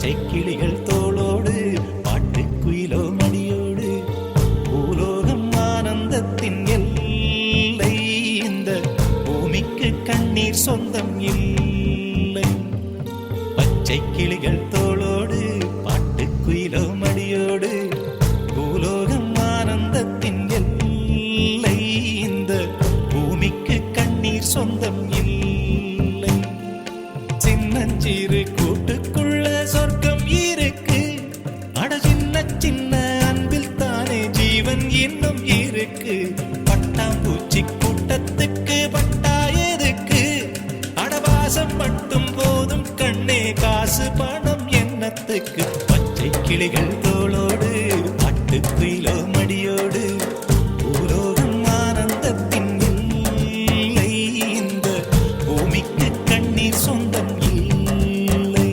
பச்சை கிளிகள் தோளோடு பாட்டுக்குயிலோ மடியோடு பூலோகம் ஆனந்தத்தின் எல்லை இந்த பூமிக்கு கண்ணீர் சொந்தம் இல்லை. பச்சை கிளிகள் தோளோடு பாட்டுக்குயிலோ மடியோடு பூலோகம் ஆனந்தத்தின் எல்லை இந்த பூமிக்கு கண்ணீர் சொந்தம் இல்லை. சின்னஞ்சிறு கூட்டுக்குள்ள சொர்க்கம் இருக்கு. அட சின்ன சின்ன அன்பில் தானே ஜீவன் இன்னும் இருக்கு. பட்டாம்பூச்சி கூட்டத்துக்கு பட்டா எதுக்கு? அடவாசம் மட்டும் போதும் கண்ணே, காசு பணம் என்னத்துக்கு? பச்சை கிளிகள் தோளோடு பாட்டுக்குயிலோ மடியோடு பூலோகம் ஆனந்தத்தின் இல்லை இந்த பூமிக்கு கண்ணீர் சொந்தம் இல்லை.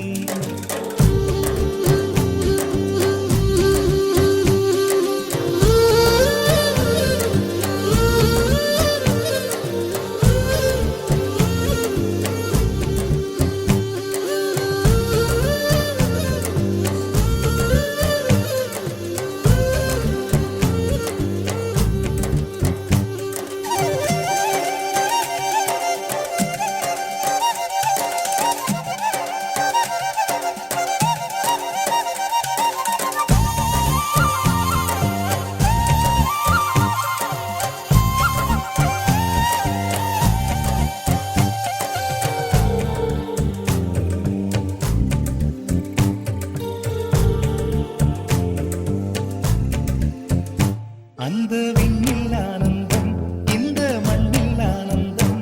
அந்த விண்ணில் ஆனந்தம், இந்த மண்ணில் ஆனந்தம்,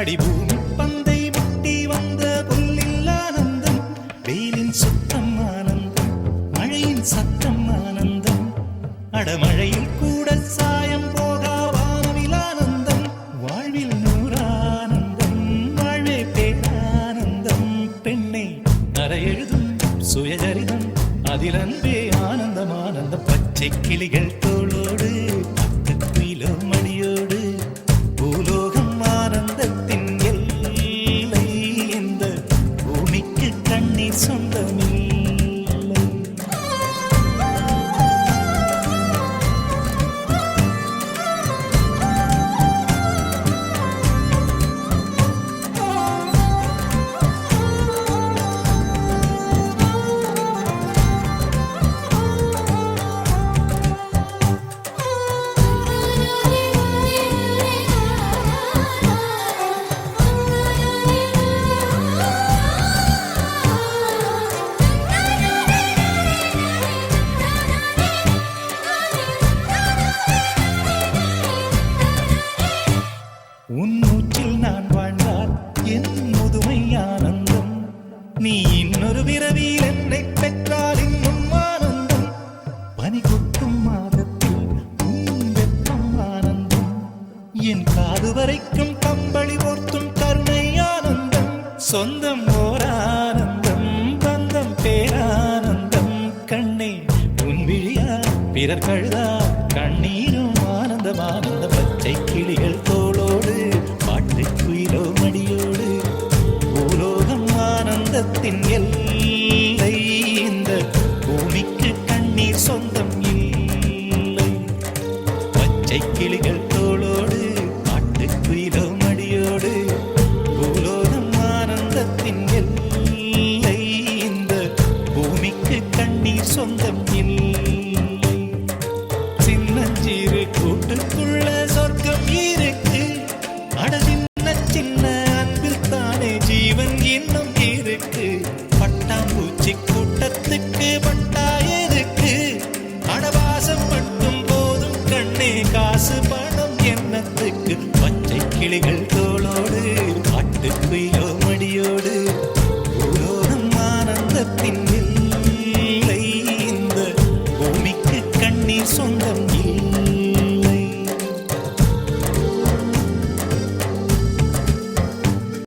அடிபூமி பந்தை முட்டி வந்த புல்லில் ஆனந்தம், வெயிலின் சுத்தம் ஆனந்தம், மழையின் சத்தம் ஆனந்தம், அடமழையில் கூட சாயம் போகா வானவில் ஆனந்தம், வாழ்வில் நூறானந்தம், வாழ்வே பேரானந்தம். பெண்ணை அறையெழுதும் சுயசரிதம், அதில் அன்பே ஆனந்தம் ஆனந்தம். பச்சை கிளிகள் தோளோடு பாட்டுக்குயிலோ மடியோடு பூலோகம் ஆனந்தத்தின் எல்லை இந்த பூமிக்கு கண்ணீர் சொந்தமில்லை. உன் மூச்சில் நான் வாழ்ந்தால் என் முதுமை ஆனந்தம், நீ இன்னொரு விரவியில் என்னை பெற்றால் இன்னும் ஆனந்தம். பனி கொட்டும் மாதத்தில் உன் வெப்பம் ஆனந்தம், என் காது வரைக்கும் கம்பளி போர்த்தும் கருணை ஆனந்தம். சொந்தம் ஓர் ஆனந்தம், பந்தம் பேரானந்தம். கண்ணே உன் விழியா பிறர் கழுதா கண்ணீரும் ஆனந்தம் ஆனந்த. பச்சை கிளிகள் தோளோடு பாட்டுக்குயிலோ மடியோடு பூலோகம் ஆனந்தத்தின் எல்லை